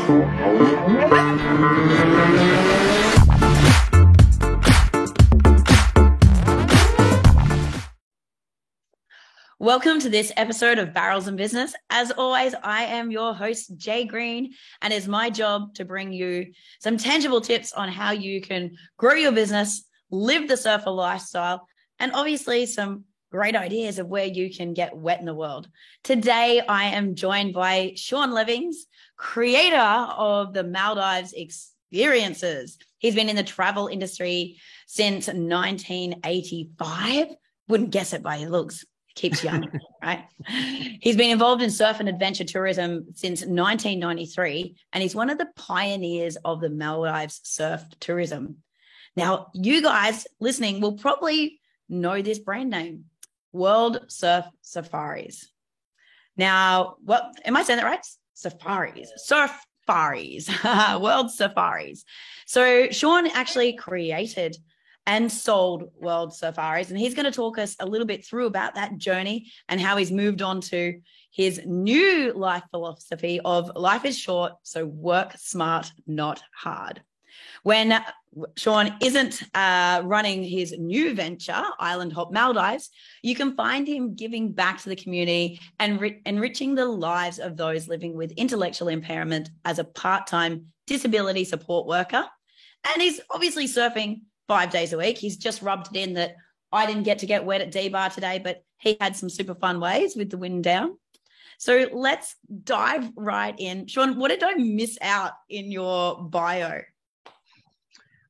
Welcome to this episode of Barrels and Business. As always, I am your host, Jay Green, and it's my job to bring you some tangible tips on how you can grow your business, live the surfer lifestyle, and obviously some great ideas of where you can get wet in the world. Today, I am joined by Sean Levings, creator of the Maldives Experiences. He's been in the travel industry since 1985. Wouldn't guess it by your looks. Keeps young, right? He's been involved in surf and adventure tourism since 1993, and he's one of the pioneers of the Maldives surf tourism. Now, you guys listening will probably know this brand name, World Surf Safaris. Now, what am I saying that right? Safaris, World Safaris. So Sean actually created and sold World Safaris. And he's going to talk us a little bit through about that journey and how he's moved on to his new life philosophy of life is short, so work smart, not hard. When Sean isn't running his new venture, Island Hop Maldives, you can find him giving back to the community and enriching the lives of those living with intellectual impairment as a part-time disability support worker. And he's obviously surfing 5 days a week. He's just rubbed it in that I didn't get wet at D-Bar today, but he had some super fun waves with the wind down. So let's dive right in. Sean, what did I miss out in your bio?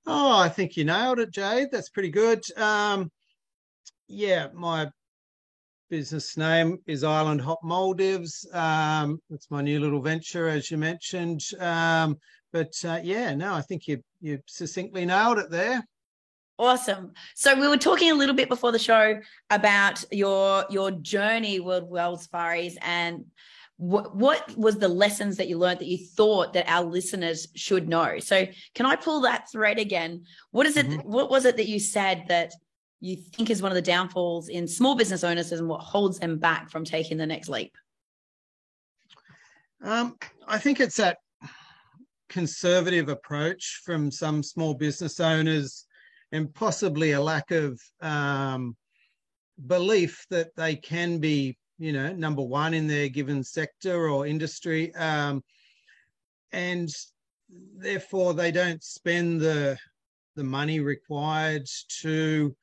Oh, I think you nailed it, Jade. That's pretty good. My business name is Island Hop Maldives. It's my new little venture, as you mentioned. I think you succinctly nailed it there. Awesome. So we were talking a little bit before the show about your journey with World Safaris and what was the lessons that you learned that you thought that our listeners should know. So can I pull that thread again? What is it? Mm-hmm. What was it that you said that you think is one of the downfalls in small business owners and what holds them back from taking the next leap? I think it's that conservative approach from some small business owners, and possibly a lack of belief that they can be, number one in their given sector or industry. And therefore they don't spend the money required to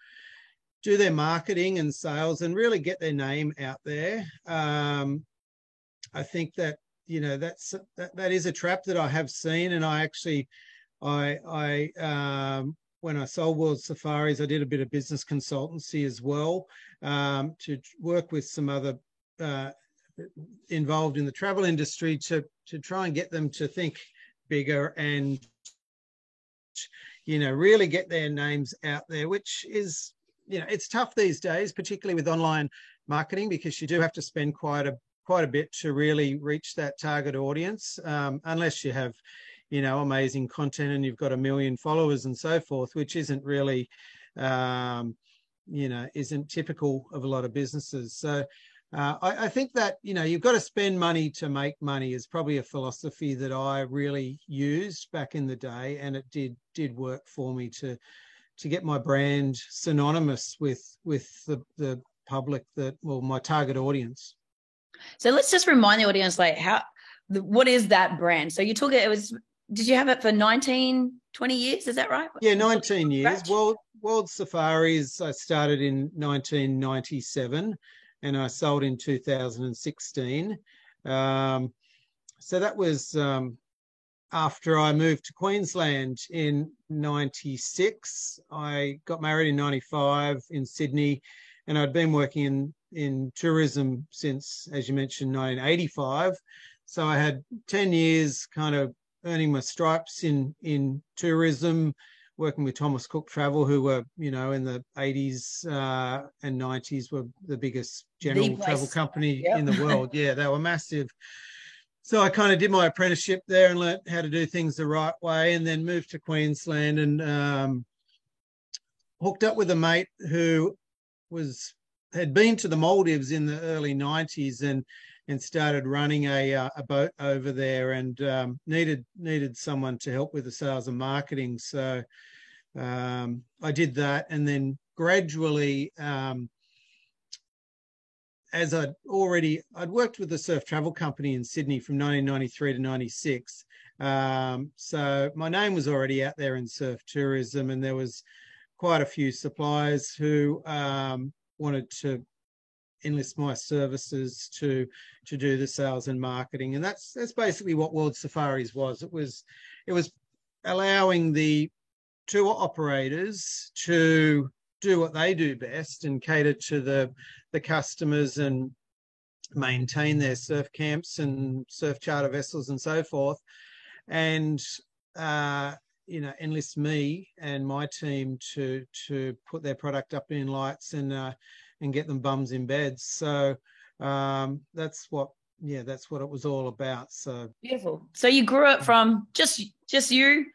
do their marketing and sales and really get their name out there. I think that, that is a trap that I have seen. And when I sold World Safaris, I did a bit of business consultancy as well to work with some other involved in the travel industry to try and get them to think bigger and, really get their names out there, which is, it's tough these days, particularly with online marketing, because you do have to spend quite a bit to really reach that target audience, unless you have amazing content and you've got 1 million followers and so forth, which isn't really, isn't typical of a lot of businesses. So I think that, you've got to spend money to make money is probably a philosophy that I really used back in the day. And it did work for me to get my brand synonymous with the public my target audience. So let's just remind the audience, what is that brand? So you took it, did you have it for 20 years? Is that right? Yeah, 19 years. World Safaris, I started in 1997 and I sold in 2016. So that was after I moved to Queensland in 96. I got married in 95 in Sydney, and I'd been working in tourism since, as you mentioned, 1985. So I had 10 years kind of earning my stripes in tourism, working with Thomas Cook Travel, who were, in the 80s and 90s were the biggest general travel company in the world. Yeah, they were massive. So I kind of did my apprenticeship there and learnt how to do things the right way, and then moved to Queensland and hooked up with a mate who had been to the Maldives in the early 90s and and started running a boat over there, and needed someone to help with the sales and marketing. So I did that, and then gradually, as I'd worked with the Surf Travel Company in Sydney from 1993 to 96. So my name was already out there in surf tourism, and there was quite a few suppliers who wanted to enlist my services to do the sales and marketing. And that's basically what World Safaris was. It was allowing the tour operators to do what they do best and cater to the customers and maintain their surf camps and surf charter vessels and so forth, and enlist me and my team to put their product up in lights and get them bums in beds. So that's what it was all about. So beautiful. So you grew it from just you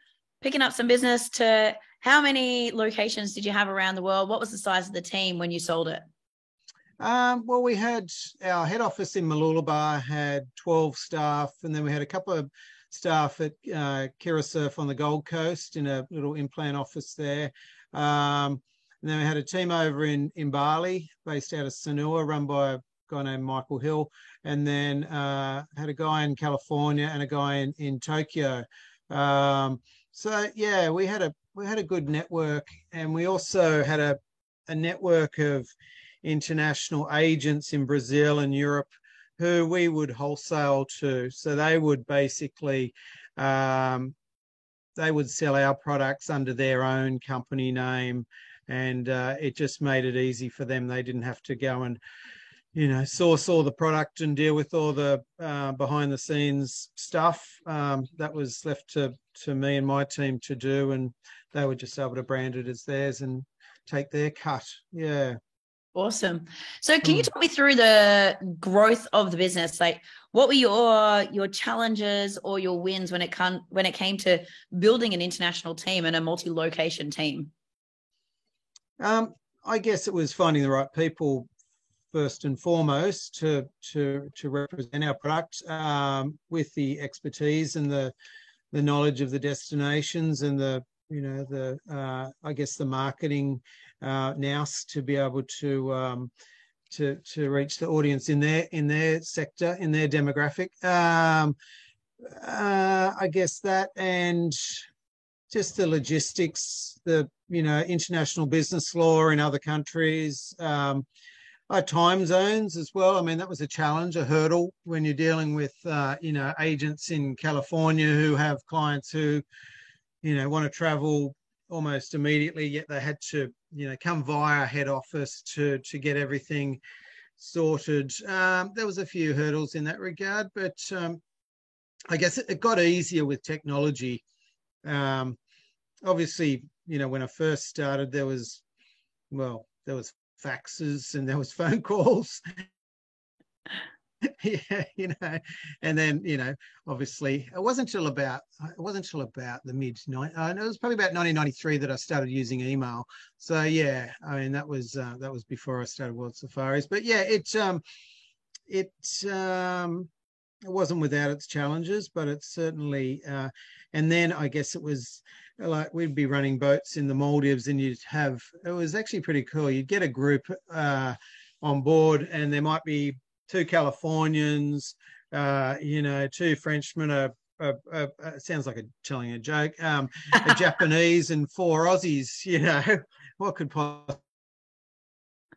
picking up some business to how many locations did you have around the world? What was the size of the team when you sold it? Well, we had our head office in Mooloolaba had 12 staff, and then we had a couple of staff at Kira Surf on the Gold Coast in a little implant office there. And then we had a team over in Bali, based out of Sanua, run by a guy named Michael Hill, and then had a guy in California and a guy in Tokyo. So yeah, we had a good network, and we also had a network of international agents in Brazil and Europe who we would wholesale to. So they would basically they would sell our products under their own company name, and it just made it easy for them. They didn't have to go and source all the product and deal with all the behind the scenes stuff. That was left to me and my team to do, and they were just able to brand it as theirs and take their cut. Yeah. Awesome. So can you talk me through the growth of the business? Like, what were your challenges or your wins when it came to building an international team and a multi-location team? I guess it was finding the right people first and foremost to represent our product with the expertise and the knowledge of the destinations and the marketing nous to be able to reach the audience in their sector, in their demographic. I guess that, and just the logistics, the international business law in other countries, time zones as well. I mean, that was a challenge, a hurdle when you're dealing with agents in California who have clients who want to travel almost immediately, yet they had to come via head office to get everything sorted. There was a few hurdles in that regard, but I guess it got easier with technology. Obviously, when I first started, there was faxes and there was phone calls. Yeah, and then obviously it wasn't until about the mid it was probably about 1993 that I started using email. So yeah, I mean that was before I started World Safaris. But yeah, it wasn't without its challenges, but it's certainly and then I guess it was like we'd be running boats in the Maldives, and it was actually pretty cool. You'd get a group on board, and there might be 2 Californians, 2 Frenchmen, sounds like telling a joke, a Japanese and 4 Aussies. What could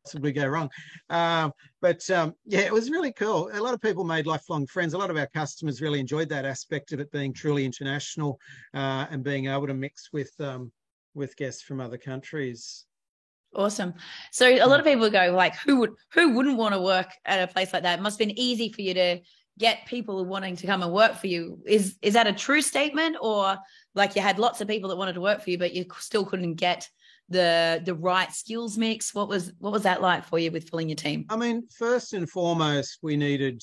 possibly go wrong? Yeah, it was really cool. A lot of people made lifelong friends. A lot of our customers really enjoyed that aspect of it being truly international and being able to mix with guests from other countries. Awesome. So a lot of people go like, who wouldn't want to work at a place like that? It must have been easy for you to get people wanting to come and work for you. Is that a true statement, or like you had lots of people that wanted to work for you, but you still couldn't get the right skills mix? What was that like for you with filling your team? I mean, first and foremost, we needed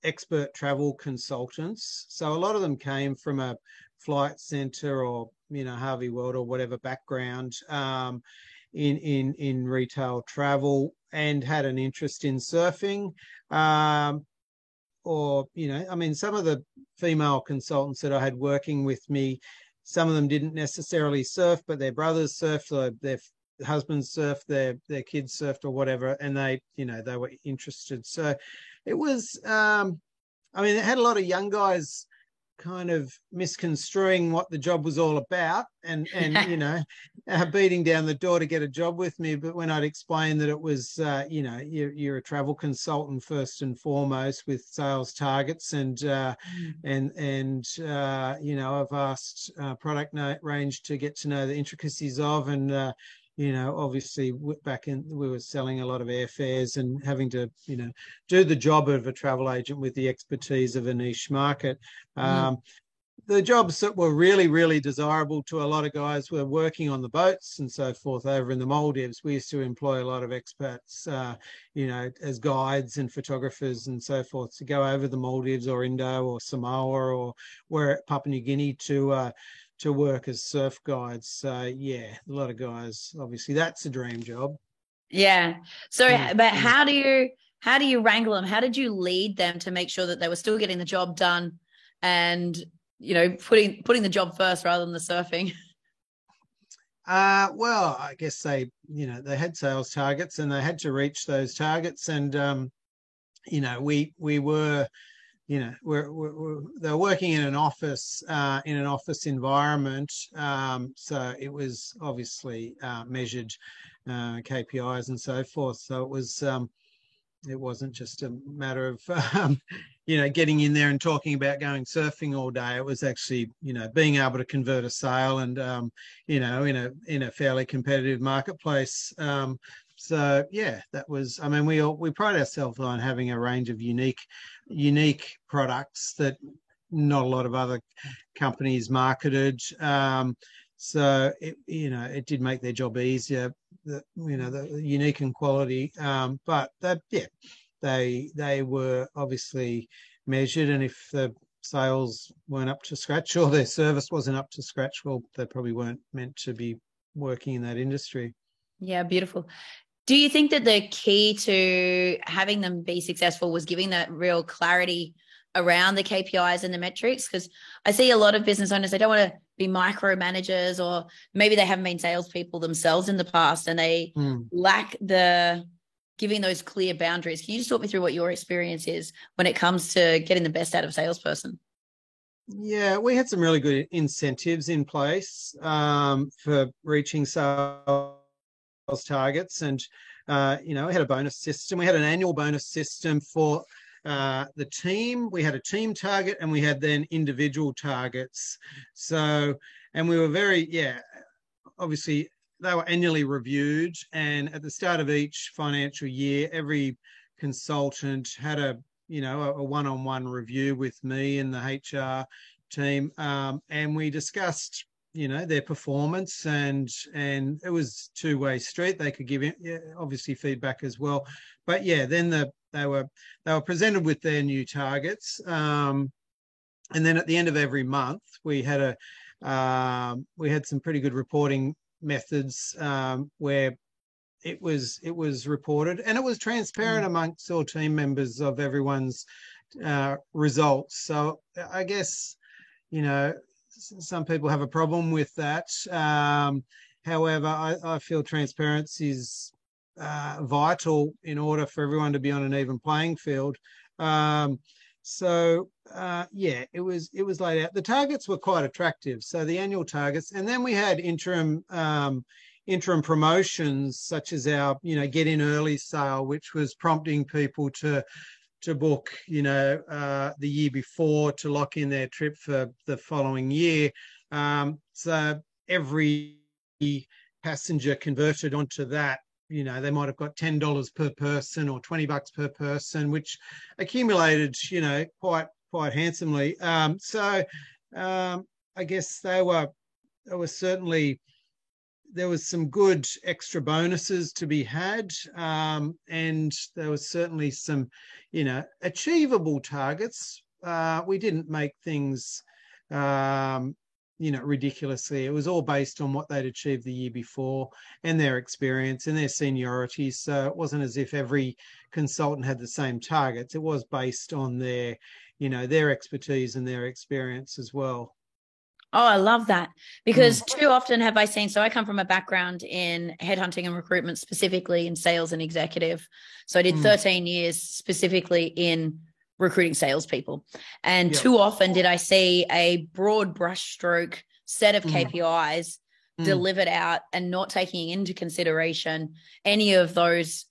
expert travel consultants. So a lot of them came from a Flight Centre or Harvey World or whatever background. In retail travel, and had an interest in surfing. I mean, some of the female consultants that I had working with me, some of them didn't necessarily surf, but their brothers surfed, or their husbands surfed, their kids surfed, or whatever, and they were interested. So it was, I mean, it had a lot of young guys kind of misconstruing what the job was all about, and beating down the door to get a job with me. But when I'd explained that it was you're a travel consultant first and foremost with sales targets, and I've asked product range to get to know the intricacies of, and obviously back in, we were selling a lot of airfares and having to, do the job of a travel agent with the expertise of a niche market. The jobs that were really, really desirable to a lot of guys were working on the boats and so forth over in the Maldives. We used to employ a lot of expats, as guides and photographers and so forth, to go over the Maldives or Indo or Samoa or Papua New Guinea to work as surf guides. So yeah, a lot of guys, obviously that's a dream job. Yeah. So, but how do you wrangle them? How did you lead them to make sure that they were still getting the job done and, putting the job first rather than the surfing? Well, I guess they had sales targets and they had to reach those targets. And, we were, they're working in an office environment, so it was obviously measured KPIs and so forth. So it wasn't just a matter of getting in there and talking about going surfing all day. It was actually being able to convert a sale, and in a fairly competitive marketplace. So yeah, that was, I mean, we pride ourselves on having a range of unique products that not a lot of other companies marketed. So it did make their job easier, the unique and quality. But they were obviously measured, and if the sales weren't up to scratch or their service wasn't up to scratch, well, they probably weren't meant to be working in that industry. Yeah, beautiful. Do you think that the key to having them be successful was giving that real clarity around the KPIs and the metrics? Because I see a lot of business owners, they don't want to be micromanagers, or maybe they haven't been salespeople themselves in the past and they lack the giving those clear boundaries. Can you just talk me through what your experience is when it comes to getting the best out of a salesperson? Yeah, we had some really good incentives in place for reaching sales targets, and we had a bonus system. We had an annual bonus system for the team. We had a team target and we had then individual targets. So, and we were obviously they were annually reviewed, and at the start of each financial year, every consultant had a one-on-one review with me and the HR team, and we discussed their performance, and it was two-way street. They could give obviously feedback as well, but then they were presented with their new targets, and then at the end of every month we had some pretty good reporting methods where it was reported, and it was transparent amongst all team members of everyone's results. So I guess some people have a problem with that. However, I feel transparency is vital in order for everyone to be on an even playing field. It was laid out. The targets were quite attractive. So the annual targets, and then we had interim promotions, such as our get in early sale, which was prompting people to book the year before to lock in their trip for the following year. So every passenger converted onto that, they might have got $10 per person or $20 per person, which accumulated quite handsomely. I guess there was some good extra bonuses to be had, and there was certainly some achievable targets. We didn't make things ridiculously. It was all based on what they'd achieved the year before and their experience and their seniority. So it wasn't as if every consultant had the same targets. It was based on their expertise and their experience as well. Oh, I love that, because too often have I seen, so I come from a background in headhunting and recruitment, specifically in sales and executive. So I did 13 years specifically in recruiting salespeople. And too often did I see a broad brushstroke set of KPIs delivered out and not taking into consideration any of those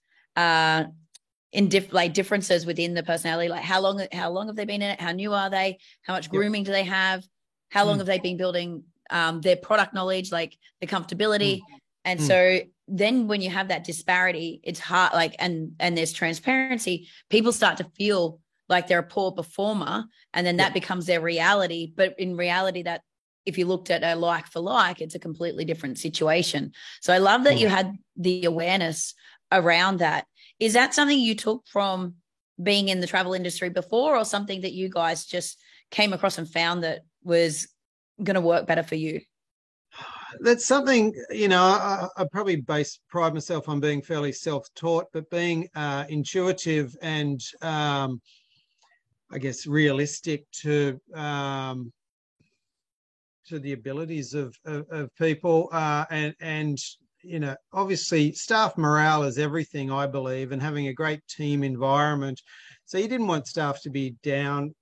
differences within the personality, like how long have they been in it? How new are they? How much grooming do they have? How long have they been building their product knowledge, like the comfortability? And so then when you have that disparity, it's hard, and there's transparency, people start to feel like they're a poor performer, and then that becomes their reality. But in reality, that if you looked at a like for like, it's a completely different situation. So I love that you had the awareness around that. Is that something you took from being in the travel industry before, or something that you guys just came across and found that was going to work better for you? That's something, I probably pride myself on being fairly self-taught, but being intuitive and I guess realistic to the abilities of people, and obviously staff morale is everything, I believe, and having a great team environment. So you didn't want staff to be down,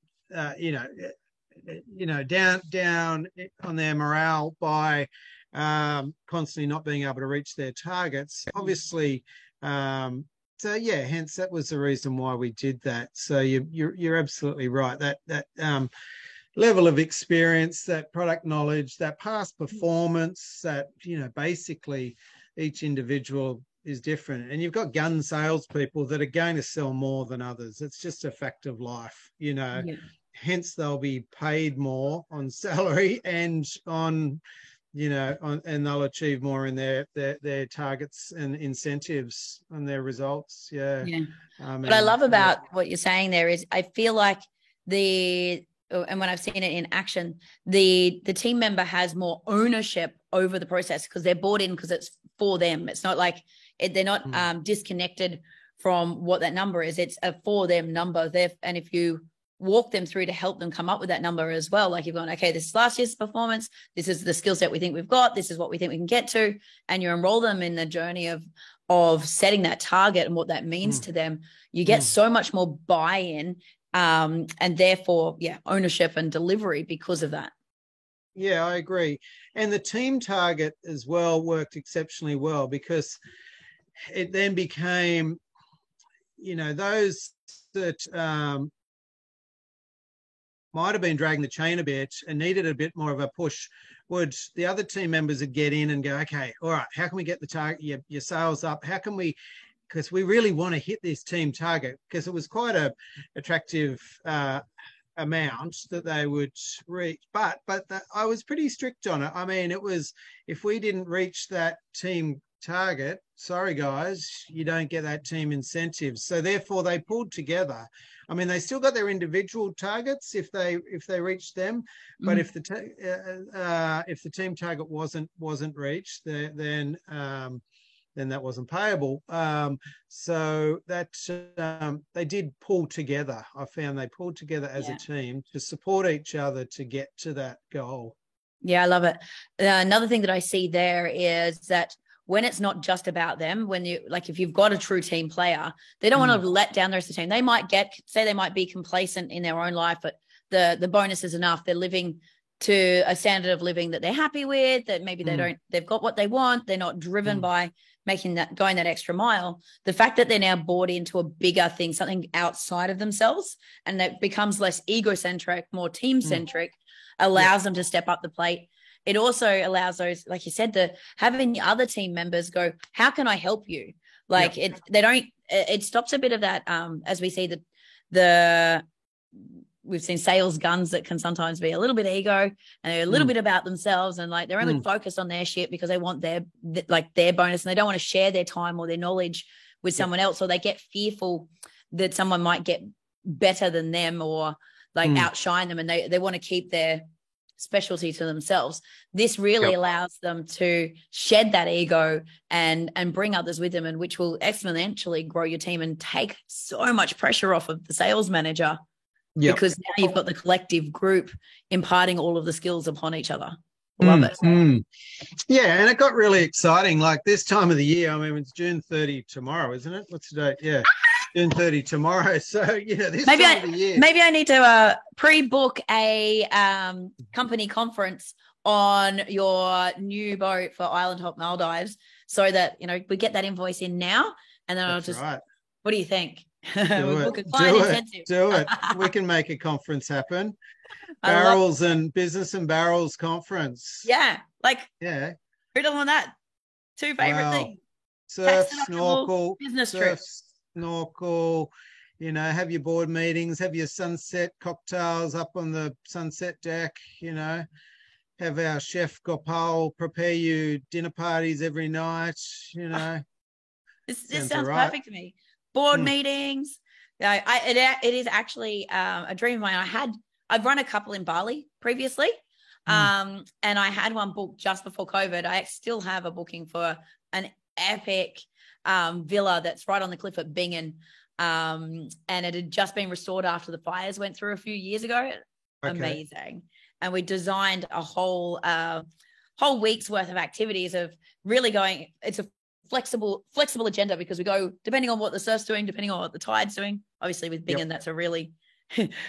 down on their morale by constantly not being able to reach their targets. Obviously, hence that was the reason why we did that. So you're absolutely right. That level of experience, that product knowledge, that past performance, that basically each individual is different, and you've got gun salespeople that are going to sell more than others. It's just a fact of life, Hence they'll be paid more on salary and on and they'll achieve more in their targets and incentives on their results. What I love about what you're saying there is, I feel like and when I've seen it in action, the team member has more ownership over the process, because they're bought in, because it's for them. It's not like they're not disconnected from what that number is. It's a for them number. And if you walk them through to help them come up with that number as well, like you're going, okay, this is last year's performance, this is the skill set we think we've got, this is what we think we can get to, and you enroll them in the journey of setting that target and what that means to them, you get so much more buy-in, and therefore ownership and delivery because of that. Yeah, I agree. And the team target as well worked exceptionally well, because it then became those that might have been dragging the chain a bit and needed a bit more of a push, the other team members would get in and go, okay, all right, how can we get the target, your sales up? How can we, because we really want to hit this team target, because it was quite a attractive amount that they would reach. But I was pretty strict on it. I mean, it was, if we didn't reach that team target, sorry guys, you don't get that team incentive. So therefore they pulled together. I mean, they still got their individual targets if they reached them, but if the team target wasn't reached, then that wasn't payable. So that they did pull together. I found they pulled together as a team to support each other to get to that goal. Yeah, I love it. Another thing that I see there is that when it's not just about them, when you, like, if you've got a true team player, they don't want to let down the rest of the team. They might they might be complacent in their own life, but the bonus is enough. They're living to a standard of living that they're happy with, that maybe they've got what they want. They're not driven by going that extra mile. The fact that they're now bought into a bigger thing, something outside of themselves, and that becomes less egocentric, more team centric, allows them to step up the plate. It also allows those, like you said, having the other team members go, how can I help you? Like it stops a bit of that, as we see we've seen sales guns that can sometimes be a little bit ego, and they're a little bit about themselves, and like they're only focused on their shit because they want their bonus, and they don't want to share their time or their knowledge with someone else, or they get fearful that someone might get better than them or like outshine them, and they want to keep their specialty to themselves. This really allows them to shed that ego and bring others with them, and which will exponentially grow your team and take so much pressure off of the sales manager. Because now you've got the collective group imparting all of the skills upon each other. Love it. Yeah, and it got really exciting. Like this time of the year, I mean, it's June 30 tomorrow, isn't it? What's the date? Yeah, June 30 tomorrow. So, this time of the year. Maybe I need to pre-book a company conference on your new boat for Island Hop Maldives so that, we get that invoice in now, and then That's right. What do you think? Do it. We can make a conference happen. Barrels and Business and Barrels conference. Yeah. Who doesn't want that? Two favorite things. Surf, snorkel, business trip. Snorkel, have your board meetings, have your sunset cocktails up on the sunset deck, have our chef Gopal prepare you dinner parties every night, This sounds perfect to me. Board meetings. It is actually a dream of mine. I've run a couple in Bali previously, and I had one booked just before COVID. I still have a booking for an epic villa that's right on the cliff at Bingen, and it had just been restored after the fires went through a few years ago. Okay. Amazing. And we designed a whole week's worth of activities of really going. It's a flexible agenda because we go depending on what the surf's doing, depending on what the tide's doing. Obviously with Bingen, that's a really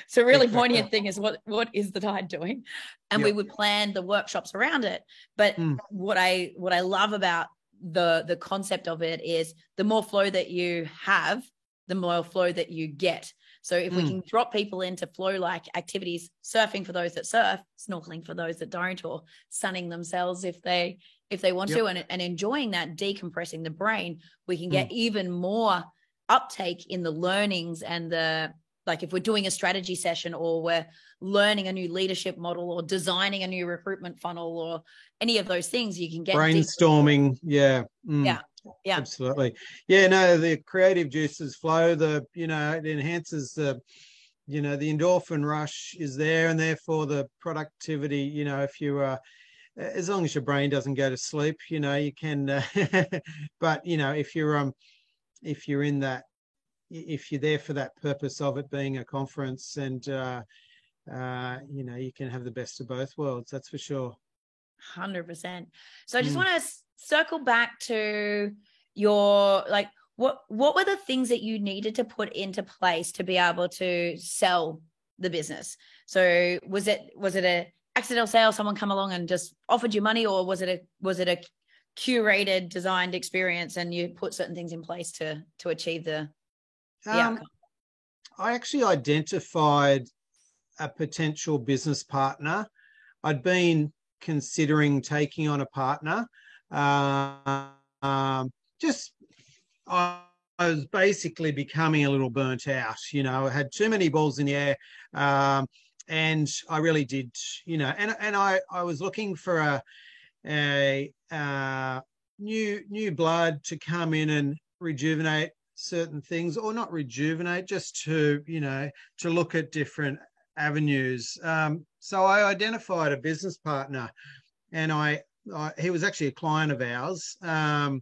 poignant thing is what is the tide doing, and we would plan the workshops around it. But what I love about the concept of it is the more flow that you have, the more flow that you get. So if we can drop people into flow-like activities, surfing for those that surf, snorkeling for those that don't, or sunning themselves if they want to, and enjoying that, decompressing the brain, we can get even more uptake in the learnings and if we're doing a strategy session or we're learning a new leadership model or designing a new recruitment funnel or any of those things, you can get brainstorming. Yeah. Absolutely. Yeah, no, the creative juices flow, it enhances the endorphin rush is there, and therefore the productivity, if you as long as your brain doesn't go to sleep, you can but if you're in that, if you're there for that purpose of it being a conference, and you can have the best of both worlds, that's for sure. 100%. So I just want to circle back to your, what were the things that you needed to put into place to be able to sell the business? So was it a accidental sale, someone come along and just offered you money, or was it a curated, designed experience and you put certain things in place to achieve the outcome? I actually identified a potential business partner. I'd been considering taking on a partner. I was basically becoming a little burnt out. I had too many balls in the air, and I really did. And I was looking for a new blood to come in and rejuvenate certain things, or not rejuvenate, just to look at different avenues. So I identified a business partner, and he was actually a client of ours, and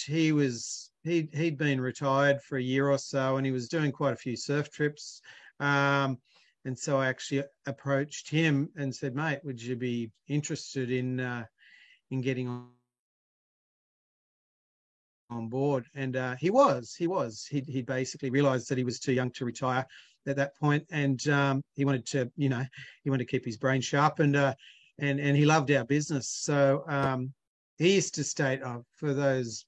he'd been retired for a year or so, and he was doing quite a few surf trips, and so I actually approached him and said, "Mate, would you be interested in getting on board?" And he was. He basically realised that he was too young to retire at that point, and he wanted to keep his brain sharp, and he loved our business. So he used to state, for those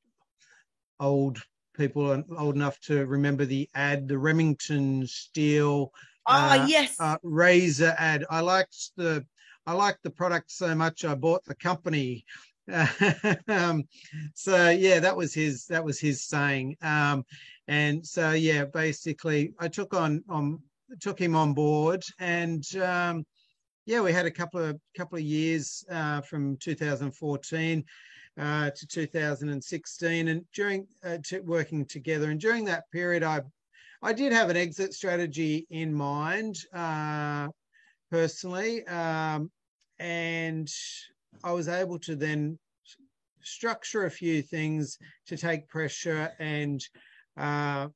old people old enough to remember the ad, the Remington Steel yes, razor ad. I liked the product so much I bought the company. So yeah, that was his saying. And so yeah, basically I took him on board, and we had a couple of years from 2014 to 2016, and during working together. And during that period, I did have an exit strategy in mind. personally, and I was able to then structure a few things to take pressure and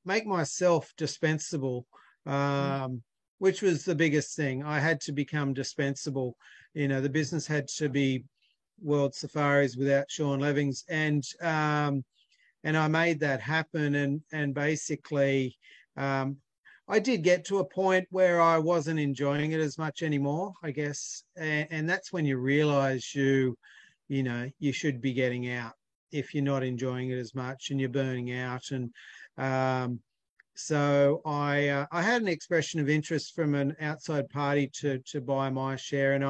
make myself dispensable, which was the biggest thing. I had to become dispensable. The business had to be World Safaris without Sean Levings, and I made that happen. And basically, I did get to a point where I wasn't enjoying it as much anymore, I guess, and that's when you realise you should be getting out if you're not enjoying it as much and you're burning out. And so I had an expression of interest from an outside party to buy my share, and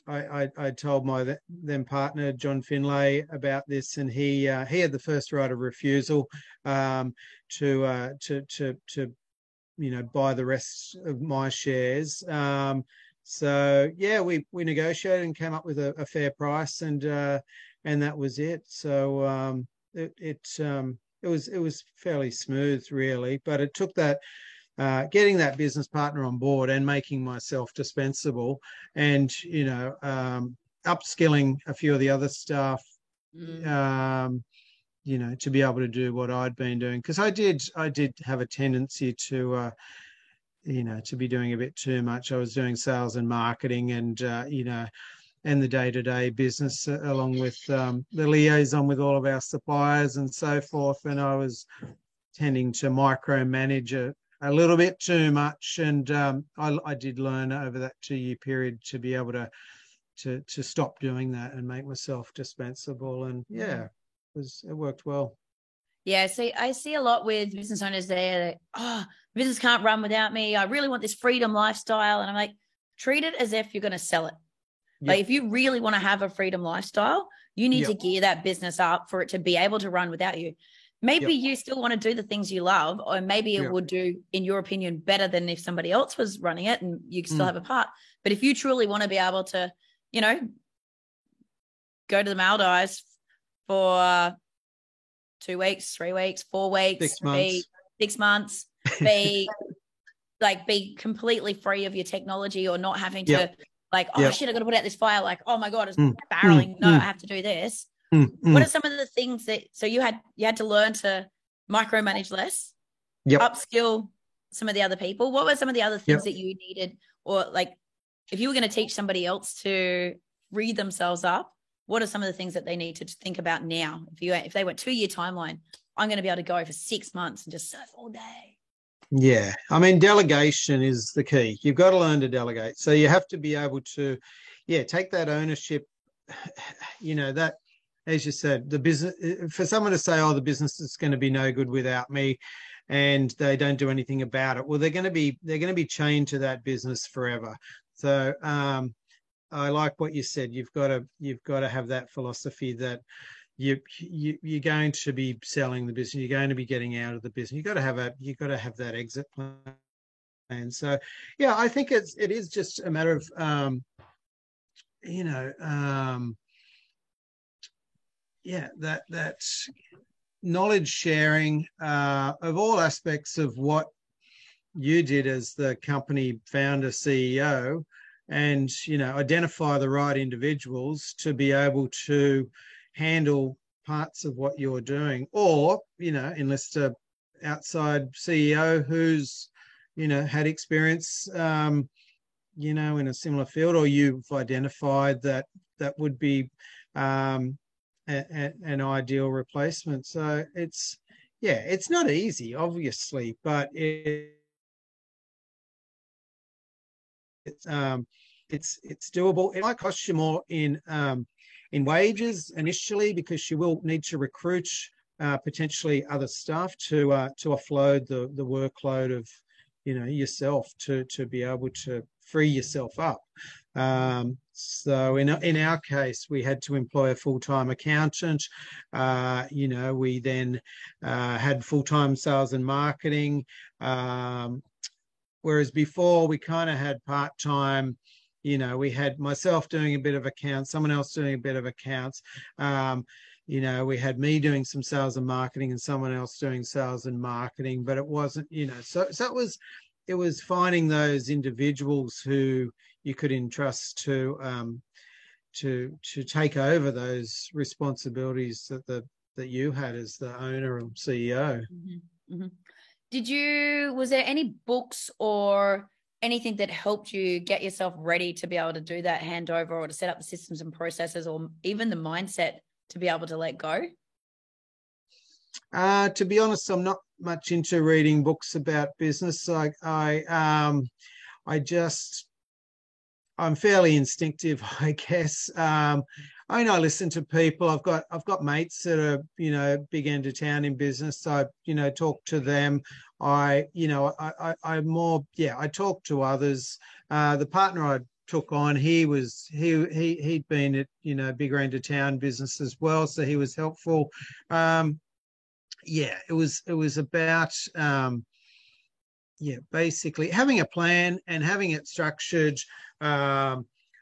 I told my then partner John Finlay about this, and he had the first right of refusal to buy the rest of my shares. So yeah, we negotiated and came up with a fair price, and that was it. So it was fairly smooth, really, but it took that getting that business partner on board and making myself dispensable, and upskilling a few of the other staff, to be able to do what I'd been doing, because I did have a tendency to to be doing a bit too much. I was doing sales and marketing, and and the day-to-day business, along with the liaison with all of our suppliers and so forth. And I was tending to micromanage a little bit too much. And I did learn over that 2-year period to be able to stop doing that and make myself dispensable. And yeah, it worked well. Yeah, I see a lot with business owners there that, business can't run without me. I really want this freedom lifestyle. And I'm like, treat it as if you're going to sell it. Yep. Like, if you really want to have a freedom lifestyle, you need to gear that business up for it to be able to run without you. Maybe you still want to do the things you love, or maybe it would do, in your opinion, better than if somebody else was running it and you still have a part. But if you truly want to be able to, go to the Maldives for 2 weeks, 3 weeks, 4 weeks, 6 months, be completely free of your technology, or not having to shit, I got to put out this fire. Like, oh my God, it's barreling. No, I have to do this. What are some of the things so you had to learn to micromanage less, upskill some of the other people? What were some of the other things that you needed, or if you were going to teach somebody else to free themselves up, what are some of the things that they need to think about now? If they went 2-year timeline, I'm going to be able to go for 6 months and just surf all day. Yeah. I mean, delegation is the key. You've got to learn to delegate. So you have to be able to, take that ownership, that, as you said, the business, for someone to say, the business is going to be no good without me, and they don't do anything about it. Well, they're going to be chained to that business forever. So, I like what you said. You've got to have that philosophy that you're going to be selling the business. You're going to be getting out of the business. You've got to have that exit plan. And so, I think it is just a matter of, that knowledge sharing of all aspects of what you did as the company founder, CEO, and identify the right individuals to be able to handle parts of what you're doing, or enlist a outside CEO who's had experience in a similar field, or you've identified that would be an ideal replacement. So it's not easy, obviously, but it's doable. It might cost you more in wages initially, because you will need to recruit potentially other staff to offload the workload of yourself to be able to free yourself up. So in our case, we had to employ a full-time accountant. We then had full-time sales and marketing. Whereas before we kind of had part-time, we had myself doing a bit of accounts, someone else doing a bit of accounts. We had me doing some sales and marketing and someone else doing sales and marketing, but it wasn't, so it was it was finding those individuals who you could entrust to take over those responsibilities that you had as the owner and CEO. Mm-hmm. Mm-hmm. Was there any books or anything that helped you get yourself ready to be able to do that handover, or to set up the systems and processes, or even the mindset to be able to let go? To be honest, I'm not much into reading books about business. I'm fairly instinctive, I guess. I know I listen to people. I've got mates that are, big end of town in business. I, talk to them. I talk to others. The partner I took on, he'd been at, bigger end of town business as well. So he was helpful. It was about, basically having a plan and having it structured. I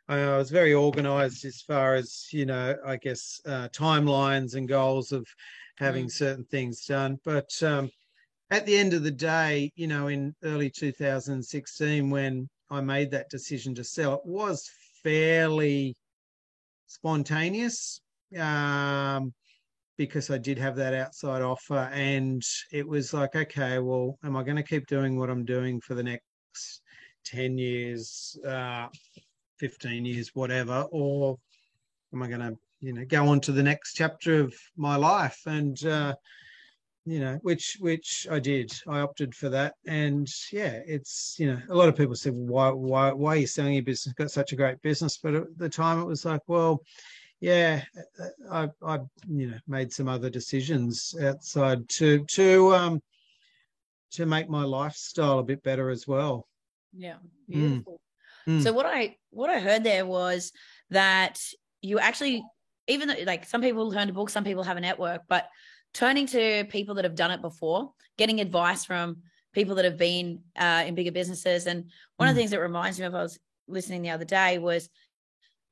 was very organized as far as, I guess, timelines and goals of having certain things done. But at the end of the day, in early 2016, when I made that decision to sell, it was fairly spontaneous. Because I did have that outside offer, and it was like, okay, well, am I going to keep doing what I'm doing for the next 10 years, 15 years, whatever, or am I going to, go on to the next chapter of my life? And, which I did. I opted for that. And it's, a lot of people said, well, why are you selling your business? Got such a great business. But at the time it was like, well, I made some other decisions outside to make my lifestyle a bit better as well. Yeah, beautiful. So what I heard there was that you actually, even though, like, some people turn to books, some people have a network, but turning to people that have done it before, getting advice from people that have been in bigger businesses. And one of the things that reminds me of, I was listening the other day, was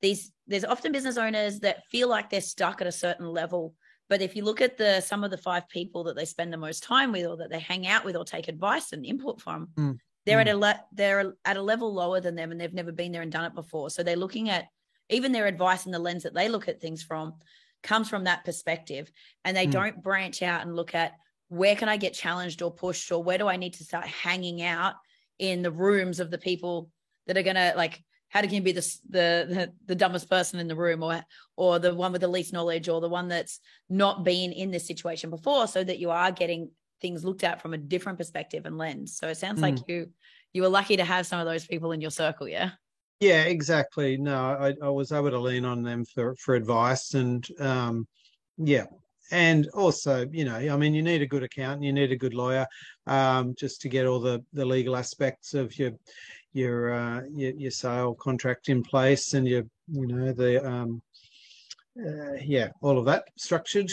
there's often business owners that feel like they're stuck at a certain level. But if you look at some of the 5 people that they spend the most time with, or that they hang out with, or take advice and input from, they're at a level lower than them, and they've never been there and done it before. So they're looking at, even their advice and the lens that they look at things from comes from that perspective. And they don't branch out and look at, where can I get challenged or pushed, or where do I need to start hanging out in the rooms of the people that are going to, like, how can you be the dumbest person in the room, or the one with the least knowledge, or the one that's not been in this situation before, so that you are getting things looked at from a different perspective and lens. So it sounds like you were lucky to have some of those people in your circle. Yeah. Yeah, exactly. No, I was able to lean on them for advice, and and also, I mean, you need a good accountant, you need a good lawyer, just to get all the legal aspects of your sale contract in place, and all of that structured.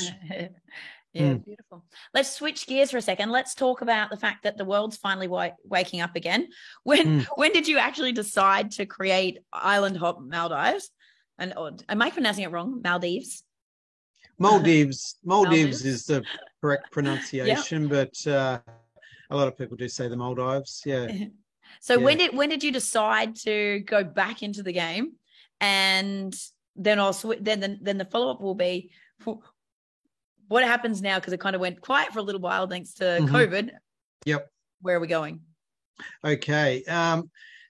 Beautiful. Let's switch gears for a second. Let's talk about the fact that the world's finally waking up again. When did you actually decide to create Island Hop Maldives? And am I pronouncing it wrong? Maldives. Maldives is the correct pronunciation, but a lot of people do say the Maldives. Yeah. So when did you decide to go back into the game? And then then the follow-up will be, what happens now? Because it kind of went quiet for a little while thanks to COVID. Yep. Where are we going? Okay.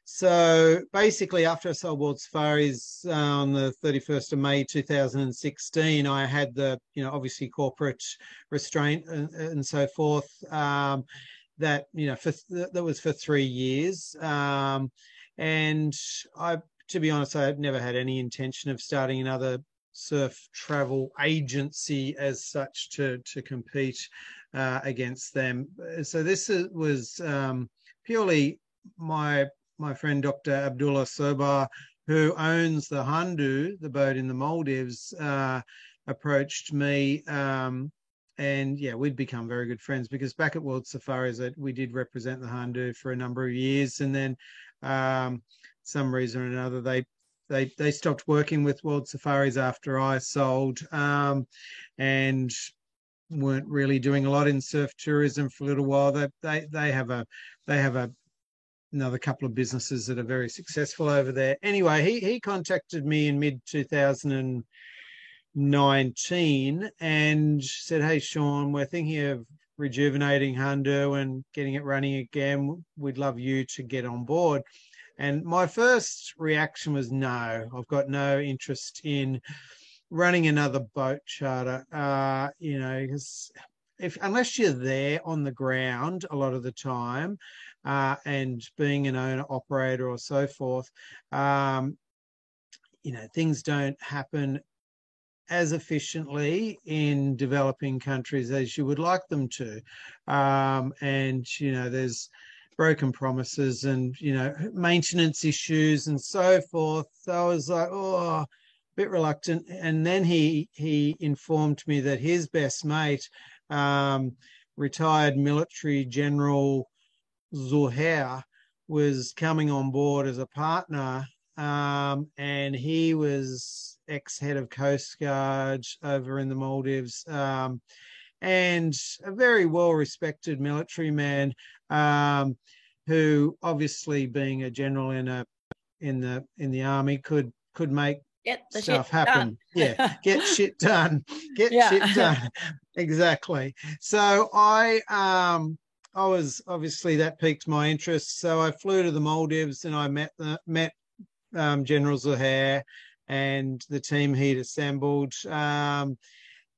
So basically, after I sold World Safaris on the 31st of May 2016, I had the, obviously corporate restraint and so forth. That was for 3 years, and to be honest, I had never had any intention of starting another surf travel agency as such to compete against them. So this was purely my friend Dr. Abdullah Sobar, who owns the Handu, the boat in the Maldives, approached me. And we'd become very good friends, because back at World Safaris, we did represent the Handu for a number of years. And then some reason or another, they stopped working with World Safaris after I sold, and weren't really doing a lot in surf tourism for a little while. They have a another couple of businesses that are very successful over there. Anyway, he contacted me in mid 2019 and said, "Hey, Sean, we're thinking of rejuvenating Hundu and getting it running again. We'd love you to get on board." And my first reaction was, no, I've got no interest in running another boat charter. Because unless you're there on the ground a lot of the time, and being an owner operator or so forth, things don't happen as efficiently in developing countries as you would like them to. There's broken promises and, maintenance issues and so forth. So I was like, a bit reluctant. And then he informed me that his best mate, retired military general Zuhair, was coming on board as a partner. And he was ex-head of Coast Guard over in the Maldives, and a very well-respected military man, who, obviously, being a general in the army, could make stuff happen. Yeah, get shit done. Shit done. Exactly. So I was, obviously, that piqued my interest. So I flew to the Maldives and I met General Zuhair and the team he'd assembled.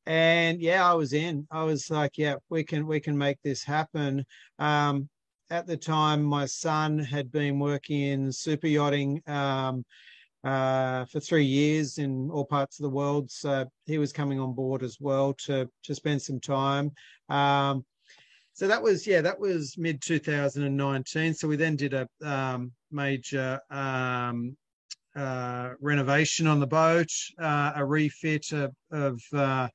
And I was in. I was like, yeah, we can make this happen. At the time, my son had been working in super yachting for 3 years in all parts of the world, so he was coming on board as well to spend some time. So that was mid 2019. So we then did a major renovation on the boat, a refit of the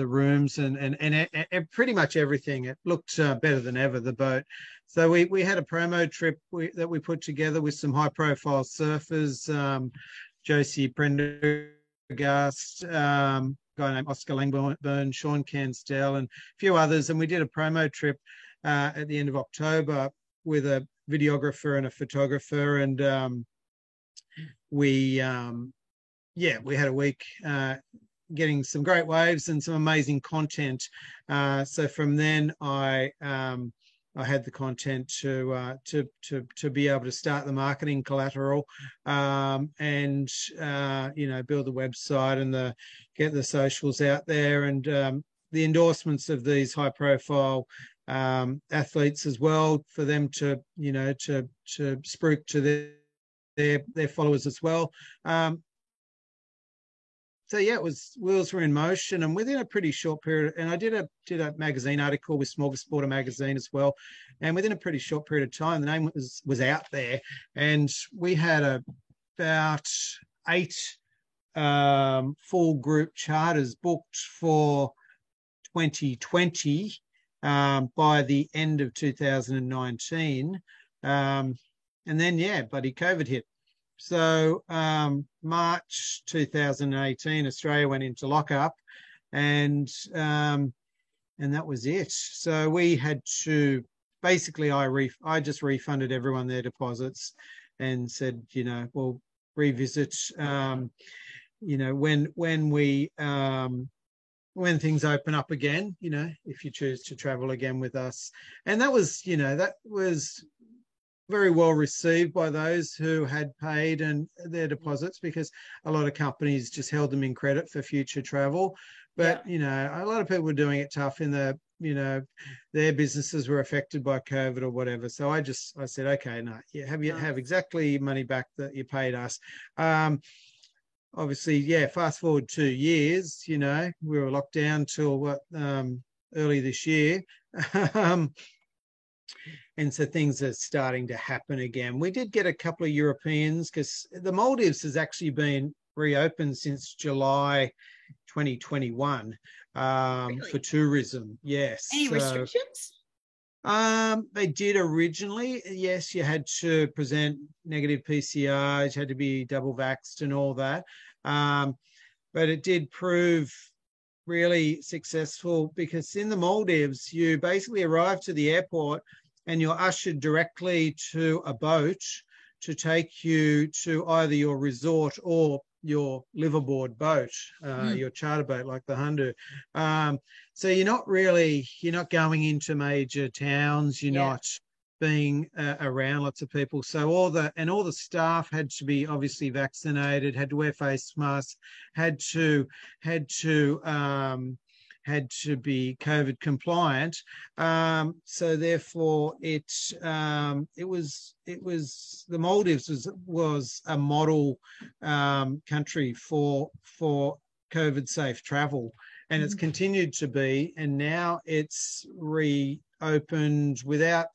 rooms and pretty much everything. It looked better than ever, the boat. So we had a promo trip that we put together with some high profile surfers, Josie Prendergast, guy named Oscar Langburn, Sean Cansdell, and a few others. And we did a promo trip at the end of October with a videographer and a photographer. And we had a week getting some great waves and some amazing content. So from then I had the content to be able to start the marketing collateral, and build the website and get the socials out there, and the endorsements of these high profile athletes as well, for them to spruik to their followers as well. So it was, wheels were in motion, and within a pretty short period, and I did a magazine article with Smorgasbord magazine as well, and within a pretty short period of time, the name was out there, and we had about 8 full group charters booked for 2020 by the end of 2019, and then bloody COVID hit. So March 2018, Australia went into lockup, and that was it. So we had to basically, I just refunded everyone their deposits and said, we'll revisit, when things open up again, if you choose to travel again with us. And that was very well received by those who had paid and their deposits, because a lot of companies just held them in credit for future travel. But a lot of people were doing it tough in their businesses were affected by COVID or whatever. So I said, okay, no, have exactly money back that you paid us. Obviously, fast forward 2 years, we were locked down till early this year. And so things are starting to happen again. We did get a couple of Europeans, because the Maldives has actually been reopened since July 2021 for tourism. Yes. Any restrictions? They did originally. Yes, you had to present negative PCRs, you had to be double vaxxed and all that. But it did prove really successful, because in the Maldives, you basically arrive to the airport and you're ushered directly to a boat to take you to either your resort or your liveaboard boat, your charter boat like the Hundu. So you're not going into major towns. You're not being around lots of people. So all the staff had to be obviously vaccinated, had to wear face masks, had to be COVID compliant. So therefore, it was the Maldives was a model country for COVID safe travel, and it's continued to be. And now it's reopened without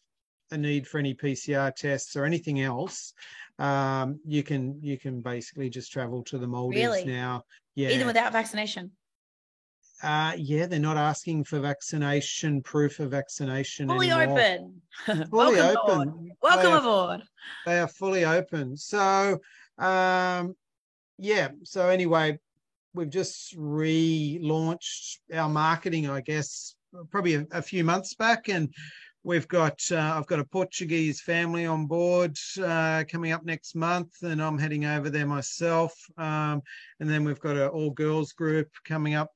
a need for any PCR tests or anything else. You can basically just travel to the Maldives now. Yeah, even without vaccination. They're not asking for proof of vaccination fully anymore. Open. Fully open. Welcome aboard. They are fully open. So, So anyway, we've just relaunched our marketing, I guess, probably a few months back, and we've got I've got a Portuguese family on board coming up next month, and I'm heading over there myself. And then we've got an all-girls group coming up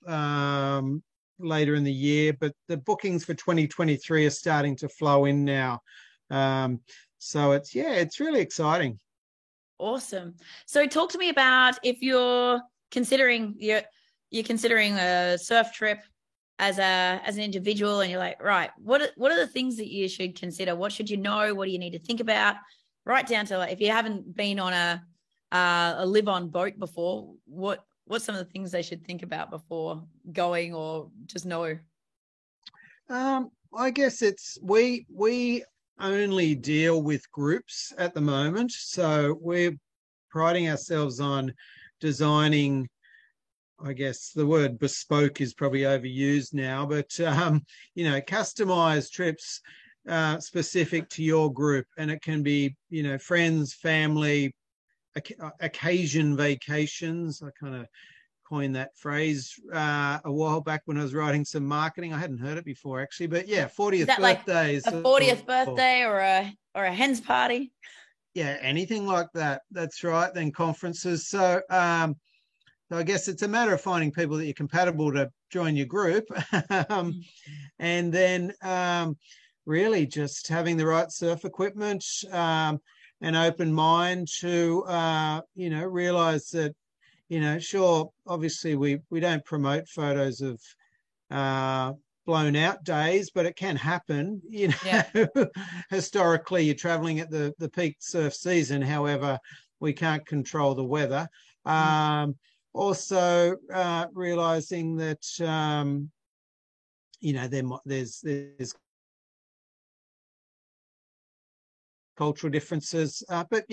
later in the year. But the bookings for 2023 are starting to flow in now. So it's really exciting. Awesome. So talk to me about if you're considering a surf trip as an individual, and you're like, right, what are the things that you should consider? What should you know? What do you need to think about? Right down to, like, if you haven't been on a live on boat before, what's some of the things they should think about before going, or just know? I guess we only deal with groups at the moment, so we're priding ourselves on designing. I guess the word bespoke is probably overused now, but customized trips specific to your group, and it can be friends, family, occasion vacations. I kind of coined that phrase a while back when I was writing some marketing. I hadn't heard it before actually, but 40th birthdays, like a 40th birthday or a hen's party. Yeah, anything like that. That's right. Then conferences. So I guess it's a matter of finding people that you're compatible to join your group. And then really just having the right surf equipment, an open mind to, realize that, sure, obviously we don't promote photos of blown out days, but it can happen. Historically, you're traveling at the peak surf season. However, we can't control the weather. Also, realizing that there's cultural differences, but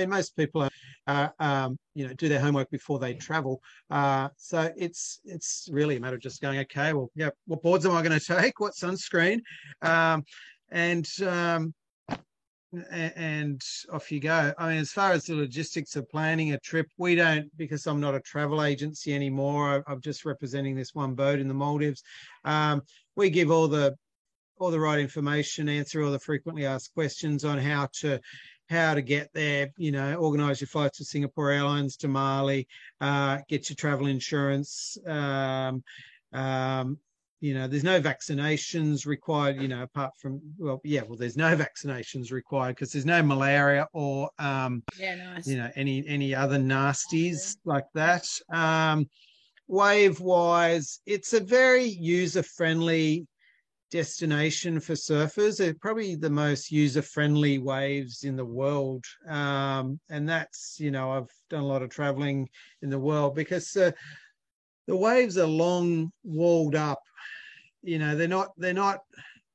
most people do their homework before they travel. So it's really a matter of just going, okay, well, what boards am I going to take? What sunscreen? And off you go. As far as the logistics of planning a trip, we don't, because I'm not a travel agency anymore. I'm just representing this one boat in the Maldives. We give all the right information, answer all the frequently asked questions on how to get there. Organise your flights to Singapore Airlines, to Mali, get your travel insurance. There's no vaccinations required, apart from, there's no vaccinations required because there's no malaria or, nice. Any other nasties like that. Wave-wise, it's a very user-friendly destination for surfers. They're probably the most user-friendly waves in the world. And that's, I've done a lot of traveling in the world because the waves are long, walled up. They're not,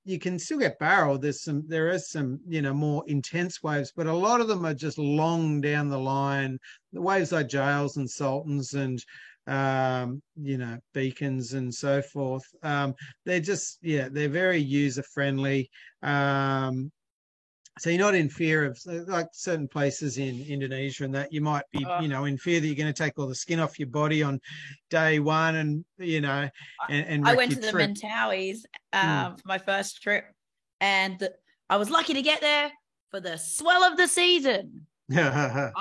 you can still get barreled. There is some, more intense waves, but a lot of them are just long down the line. The waves like Jails and Sultans and, Beacons and so forth. They're just, they're very user-friendly. So you're not in fear of, like certain places in Indonesia and that, you might be, in fear that you're going to take all the skin off your body on day one and, and I went to the trip. Mentawais for my first trip, and I was lucky to get there for the swell of the season. I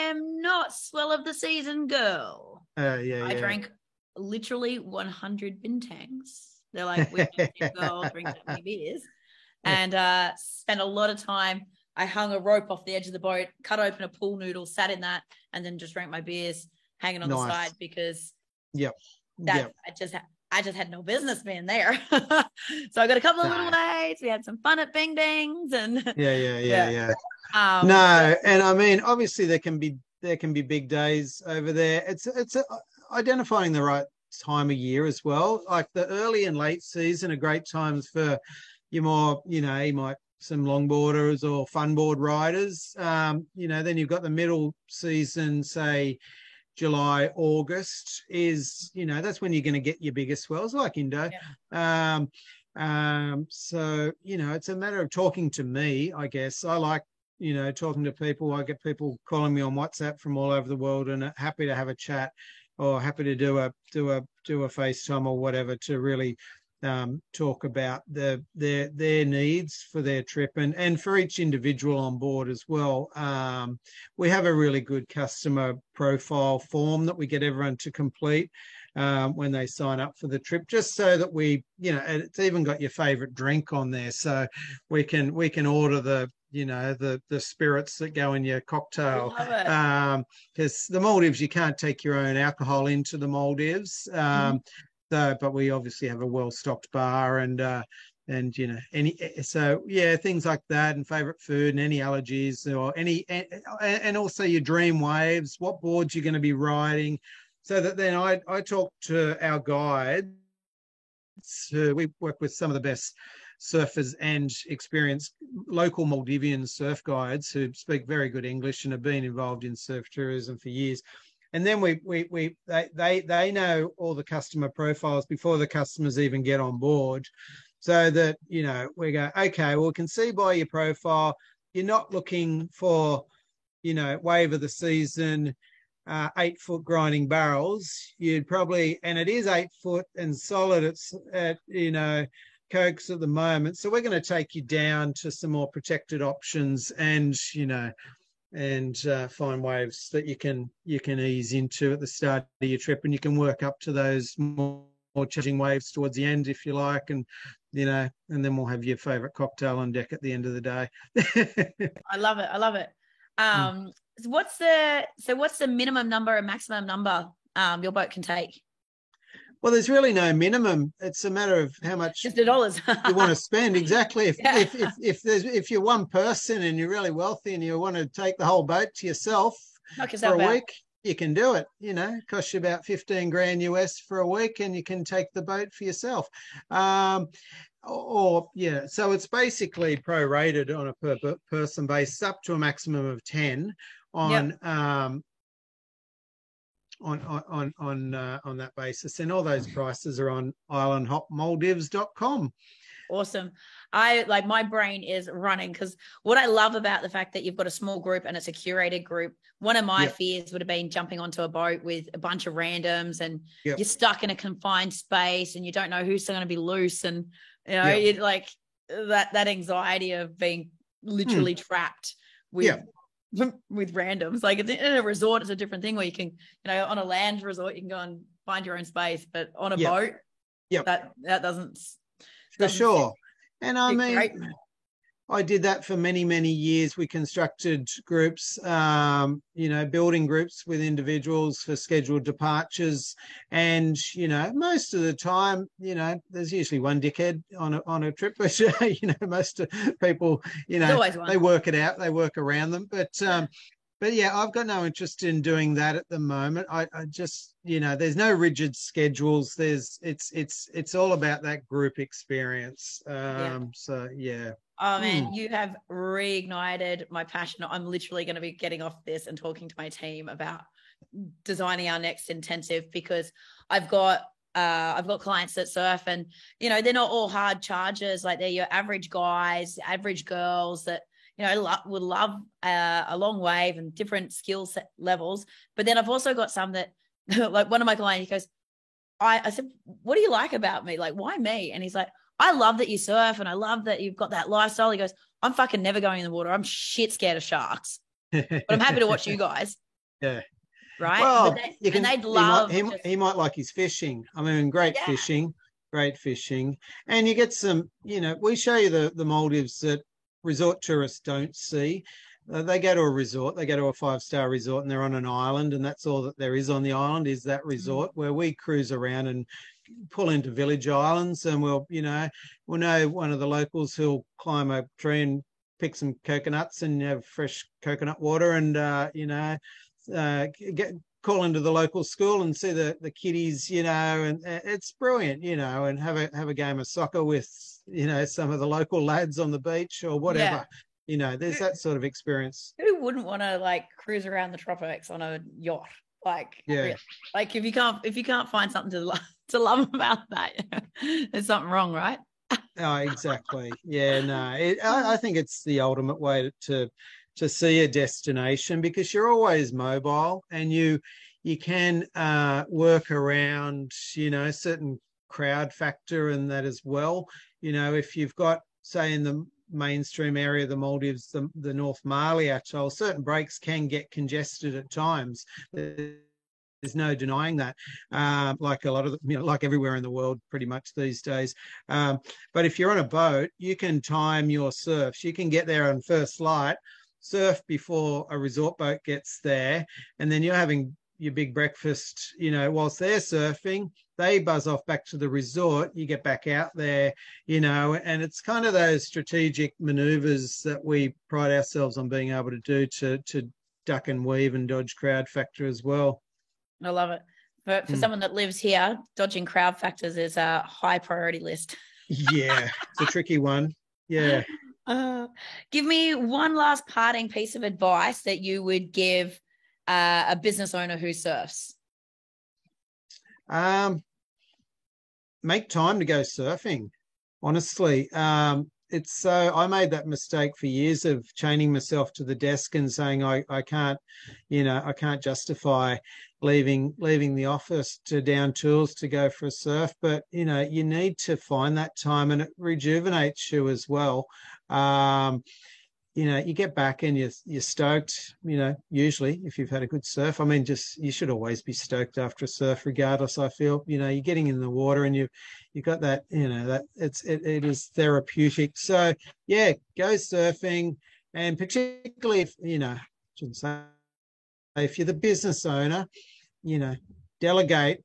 am not swell of the season girl. I drank literally 100 bintangs. They're like, which girl drinks that many beers? And spent a lot of time. I hung a rope off the edge of the boat, cut open a pool noodle, sat in that, and then just drank my beers hanging on the side because I just had no business being there. So I got a couple of little dates. We had some fun at Bing Bings and No, and I mean, obviously there can be big days over there. It's identifying the right time of year as well. Like the early and late season are great times for your more, you might some longboarders or funboard riders. Then you've got the middle season, say July, August is, that's when you're going to get your biggest swells, like Indo. So, it's a matter of talking to me, I guess. I like, talking to people. I get people calling me on WhatsApp from all over the world and happy to have a chat or happy to do a FaceTime or whatever to really talk about their needs for their trip and for each individual on board as well. We have a really good customer profile form that we get everyone to complete when they sign up for the trip, just so that we, it's even got your favorite drink on there, so we can order the spirits that go in your cocktail, because the Maldives, you can't take your own alcohol into the Maldives. But we obviously have a well-stocked bar and things like that, and favorite food and any allergies or and also your dream waves, what boards you're going to be riding, so that then I talk to our guides. We work with some of the best surfers and experienced local Maldivian surf guides who speak very good English and have been involved in surf tourism for years. And then they know all the customer profiles before the customers even get on board, so that, we go, okay, well, we can see by your profile, you're not looking for, wave of the season, 8-foot grinding barrels. You'd probably, and it is 8 foot and solid. It's at, Cokes at the moment. So we're going to take you down to some more protected options and, find waves that you can ease into at the start of your trip, and you can work up to those more challenging waves towards the end if you like, and and then we'll have your favorite cocktail on deck at the end of the day. I love it. What's the minimum number and maximum number your boat can take? Well, there's really no minimum. It's a matter of how much just $2 you want to spend. Exactly. If you're one person and you're really wealthy and you want to take the whole boat to yourself for a week, you can do it. It costs you about $15,000 US for a week, and you can take the boat for yourself. So it's basically prorated on a per person basis up to a maximum of 10 on that basis, and all those prices are on islandhopmaldives.com. Awesome. My brain is running, because what I love about the fact that you've got a small group and it's a curated group, one of my fears would have been jumping onto a boat with a bunch of randoms, and you're stuck in a confined space and you don't know who's going to be loose, and you'd like that anxiety of being literally trapped with randoms. Like in a resort, it's a different thing where you can, on a land resort, you can go and find your own space, but on a boat, that doesn't. For sure. And I mean, great. I did that for many, many years. We constructed groups, building groups with individuals for scheduled departures. And, most of the time, there's usually one dickhead on a trip, but, most people, they work it out, they work around them. But yeah, I've got no interest in doing that at the moment. I just, there's no rigid schedules. It's all about that group experience. So yeah. Oh man, you have reignited my passion. I'm literally going to be getting off this and talking to my team about designing our next intensive, because I've got clients that surf, and they're not all hard chargers. Like, they're your average guys, average girls that would love a long wave and different skill set levels. But then I've also got some that, like one of my clients, he goes, I said, what do you like about me? Like, why me? And he's like, I love that you surf and I love that you've got that lifestyle. He goes, I'm fucking never going in the water. I'm shit scared of sharks, but I'm happy to watch you guys. Yeah. Right. Well, they'd love. He might like his fishing. I mean, great fishing. And you get some, we show you the Maldives that resort tourists don't see. They go to a resort, they go to a 5-star resort, and they're on an island, and that's all that there is on the island is that resort. Where we cruise around and pull into village islands, and we'll know one of the locals who'll climb a tree and pick some coconuts and have fresh coconut water, and call into the local school and see the kiddies, and it's brilliant, and have a game of soccer with, some of the local lads on the beach or whatever. There's that sort of experience. Who wouldn't want to cruise around the tropics on a yacht? Really? If you can't find something to love about that, there's something wrong, right? Oh, exactly. Yeah, no, I think it's the ultimate way to see a destination, because you're always mobile and you can work around, certain crowd factor and that as well. If you've got, say, in the mainstream area of the Maldives, the North Mali Atoll, certain breaks can get congested at times. There's no denying that, like a lot of, like everywhere in the world pretty much these days. But if you're on a boat, you can time your surfs. You can get there on first light, surf before a resort boat gets there, and then you're having your big breakfast, whilst they're surfing. They buzz off back to the resort, you get back out there, and it's kind of those strategic maneuvers that we pride ourselves on being able to do to duck and weave and dodge crowd factor as well. I love it. For someone that lives here, dodging crowd factors is a high priority list. Yeah, it's a tricky one. Yeah. Give me one last parting piece of advice that you would give a business owner who surfs. Make time to go surfing. Honestly, I made that mistake for years of chaining myself to the desk and saying I can't justify leaving the office to down tools to go for a surf. But you need to find that time, and it rejuvenates you as well. You get back and you're stoked, usually if you've had a good surf. I mean, you should always be stoked after a surf regardless, I feel. You're getting in the water and you've got that, that it is therapeutic. So yeah, go surfing. And particularly if, shouldn't say, if you're the business owner, delegate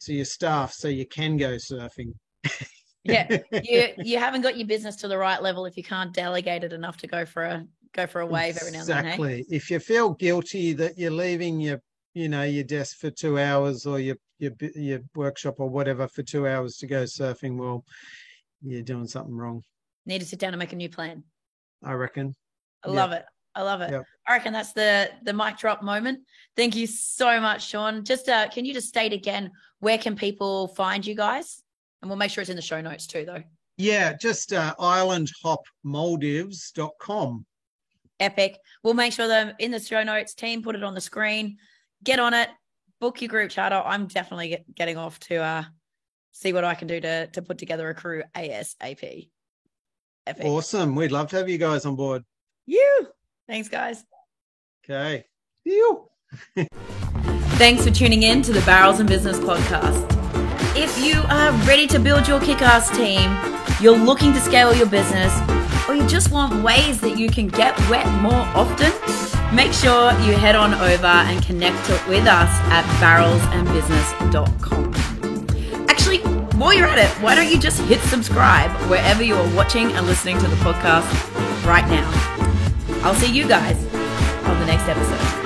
to your staff so you can go surfing. Yeah, you haven't got your business to the right level if you can't delegate it enough to go for a wave every now and then. Exactly. Hey? If you feel guilty that you're leaving your desk for 2 hours, or your workshop or whatever for 2 hours to go surfing, well, you're doing something wrong. Need to sit down and make a new plan. I reckon. I love it. Yep. I reckon that's the mic drop moment. Thank you so much, Sean. Just can you just state again, where can people find you guys? And we'll make sure it's in the show notes too, though. Yeah, just islandhopmaldives.com. Epic. We'll make sure they're in the show notes. Team, put it on the screen. Get on it. Book your group charter. I'm definitely getting off to see what I can do to put together a crew ASAP. Epic. Awesome. We'd love to have you guys on board. You. Thanks, guys. Okay. You. Thanks for tuning in to the Barrels and Business podcast. If you are ready to build your kick-ass team, you're looking to scale your business, or you just want ways that you can get wet more often, make sure you head on over and connect with us at barrelsandbusiness.com. Actually, while you're at it, why don't you just hit subscribe wherever you are watching and listening to the podcast right now. I'll see you guys on the next episode.